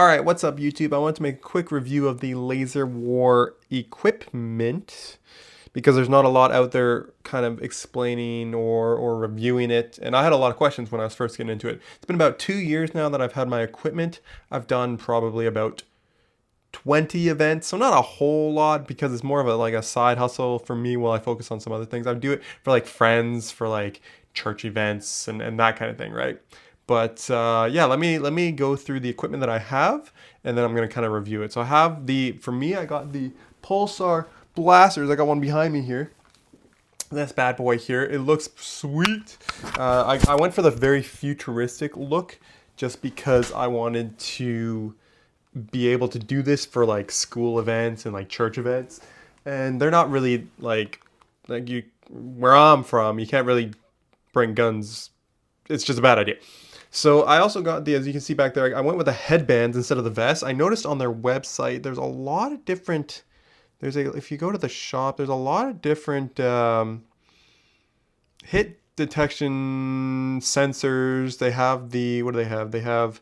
Alright, what's up YouTube? I want to make a quick review of the Laserwar equipment because there's not a lot out there kind of explaining or reviewing it, and I had a lot of questions when I was first getting into it. It's been about 2 years now that I've had my equipment. I've done probably about 20 events, so not a whole lot because it's more of a side hustle for me while I focus on some other things. I do it for like friends, for like church events and that kind of thing, right? But yeah, let me go through the equipment that I have, and then I'm gonna kind of review it. So I have for me, I got the Pulsar blasters. I got one behind me here. This bad boy here. It looks sweet. I went for the very futuristic look just because I wanted to be able to do this for like school events and like church events, and they're not really like you where I'm from. You can't really bring guns. It's just a bad idea. So I also got as you can see back there, I went with the headbands instead of the vest. I noticed on their website there's a lot of different. If you go to the shop, there's a lot of different hit detection sensors. They have what do they have? They have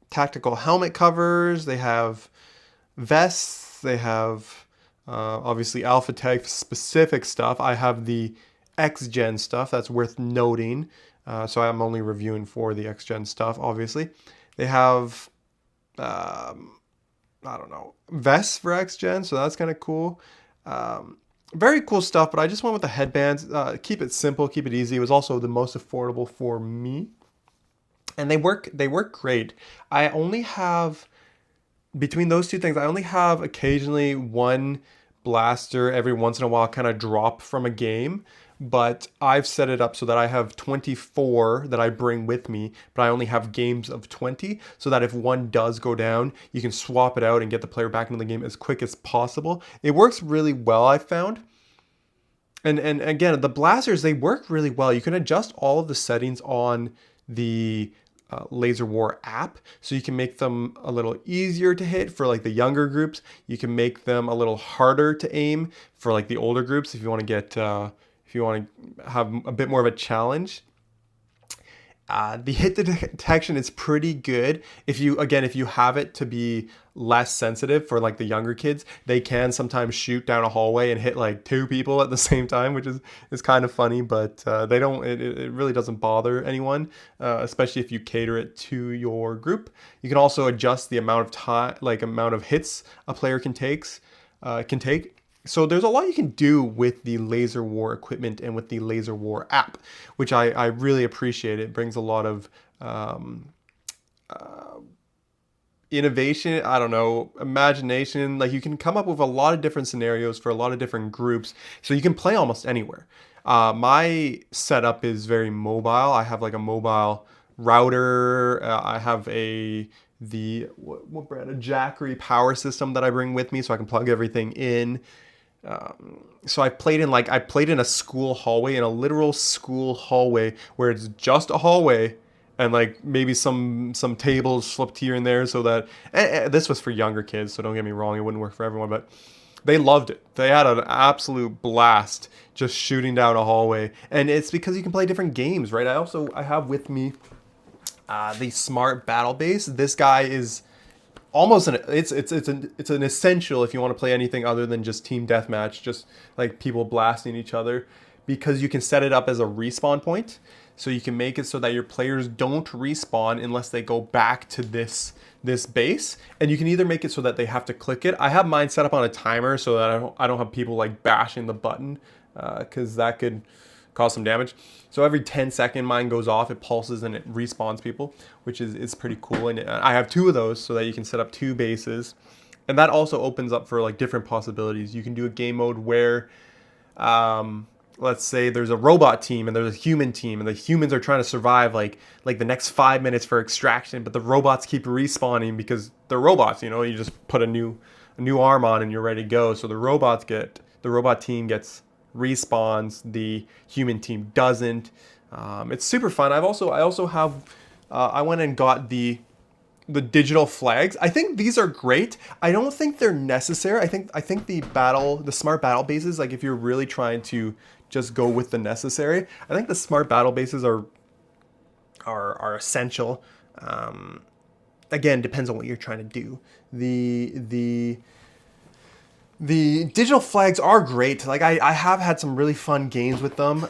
tactical helmet covers. They have vests. They have obviously Alpha Tech specific stuff. I have the XGen stuff. That's worth noting. So I'm only reviewing for the XGen stuff, obviously. They have, I don't know, vests for XGen, so that's kind of cool. Very cool stuff, but I just went with the headbands. Keep it simple, keep it easy. It was also the most affordable for me. And they work great. I only have, between those two things, I only have occasionally one blaster every once in a while kind of drop from a game, but I've set it up so that I have 24 that I bring with me, but I only have games of 20, so that if one does go down, you can swap it out and get the player back into the game as quick as possible. It works really well, I found. And again, the blasters, they work really well. You can adjust all of the settings on the Laserwar app, so you can make them a little easier to hit for like the younger groups. You can make them a little harder to aim for like the older groups if you want to get if you want to have a bit more of a challenge. The hit detection is pretty good. If you have it to be less sensitive for like the younger kids, they can sometimes shoot down a hallway and hit like two people at the same time, which is kind of funny, but they don't, it really doesn't bother anyone, especially if you cater it to your group. You can also adjust the amount of time, like amount of hits a player can take. So there's a lot you can do with the Laserwar equipment and with the Laserwar app, which I really appreciate. It brings a lot of innovation, I don't know, imagination. Like you can come up with a lot of different scenarios for a lot of different groups, so you can play almost anywhere. My setup is very mobile. I have like a mobile router. I have what brand? A Jackery power system that I bring with me, so I can plug everything in. So I played in a school hallway, in a literal school hallway where it's just a hallway and like maybe some tables flipped here and there, so that this was for younger kids, so don't get me wrong, it wouldn't work for everyone, but they loved it. They had an absolute blast just shooting down a hallway, and it's because you can play different games, right? I have with me the smart battle base. This guy is almost it's an essential if you want to play anything other than just team deathmatch, just like people blasting each other, because you can set it up as a respawn point. So you can make it so that your players don't respawn unless they go back to this base, and you can either make it so that they have to click it. I have mine set up on a timer so that I don't have people like bashing the button, because that could cause some damage. So every 10-second mine goes off, it pulses and it respawns people, which is pretty cool. And I have two of those so that you can set up two bases. And that also opens up for like different possibilities. You can do a game mode where let's say there's a robot team and there's a human team, and the humans are trying to survive like the next 5 minutes for extraction, but the robots keep respawning because they're robots, you just put a new arm on and you're ready to go. So the robot team gets respawns, the human team doesn't. It's super fun. I also have I went and got the digital flags. I think these are great. I don't think they're necessary. I think the smart battle bases, like if you're really trying to just go with the necessary, I think the smart battle bases are essential. again, depends on what you're trying to do. The digital flags are great. Like I have had some really fun games with them.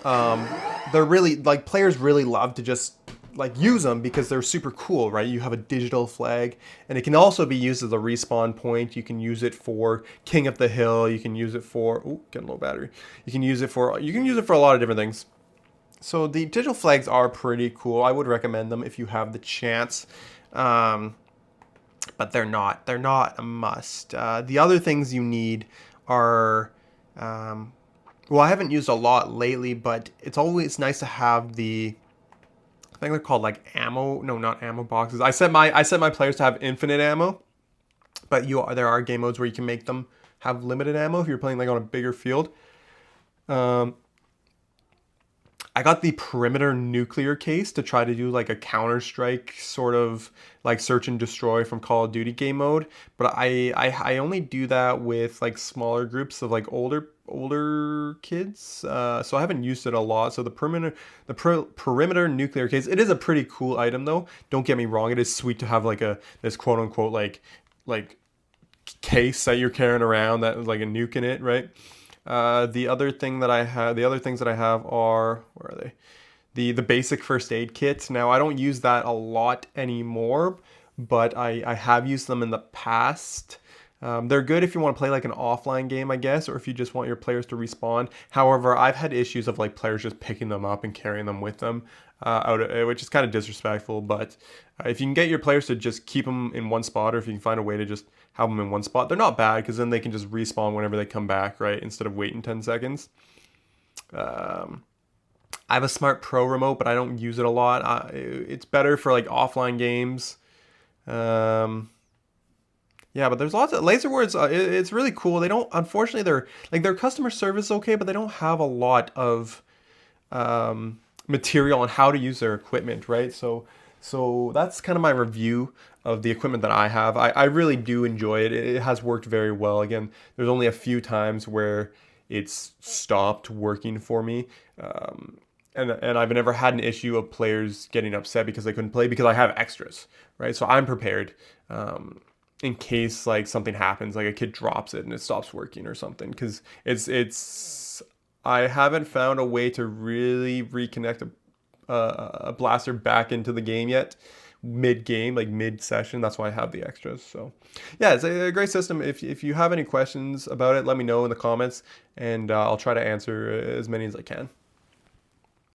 They're really like players really love to just like use them because they're super cool, right? You have a digital flag, and it can also be used as a respawn point. You can use it for King of the Hill. You can use it for getting low battery. You can use it for a lot of different things. So the digital flags are pretty cool. I would recommend them if you have the chance. Um, but they're not a must. The other things you need are well, I haven't used a lot lately, but it's always nice to have I think they're called like ammo. No, not ammo boxes. I set my players to have infinite ammo, but there are game modes where you can make them have limited ammo if you're playing like on a bigger field. Um, I got the perimeter nuclear case to try to do like a Counter Strike sort of like search and destroy from Call of Duty game mode, but I only do that with like smaller groups of like older kids. So I haven't used it a lot. So the perimeter nuclear case, it is a pretty cool item though. Don't get me wrong, it is sweet to have like this quote unquote like case that you're carrying around that is like a nuke in it, right? The other things that I have are, where are they? The basic first aid kits. Now I don't use that a lot anymore, but I have used them in the past. They're good if you want to play like an offline game, I guess, or if you just want your players to respawn. However, I've had issues of like players just picking them up and carrying them with them, which is kind of disrespectful. But if you can get your players to just keep them in one spot, or if you can find a way to just have them in one spot, they're not bad because then they can just respawn whenever they come back, right? Instead of waiting 10 seconds. Um, I have a Smart Pro remote, but I don't use it a lot. It's better for like offline games. Um, yeah, but there's lots of Laserwords. It's really cool. They don't, unfortunately, their customer service is okay, but they don't have a lot of material on how to use their equipment, right? So that's kind of my review of the equipment that I have. I really do enjoy it. It has worked very well. Again, there's only a few times where it's stopped working for me. And I've never had an issue of players getting upset because they couldn't play because I have extras, right? So I'm prepared in case like something happens, like a kid drops it and it stops working or something. Because it's I haven't found a way to really reconnect a blaster back into the game yet, mid game, like mid session. That's why I have the extras. So yeah, it's a great system. If you have any questions about it, let me know in the comments, and I'll try to answer as many as I can.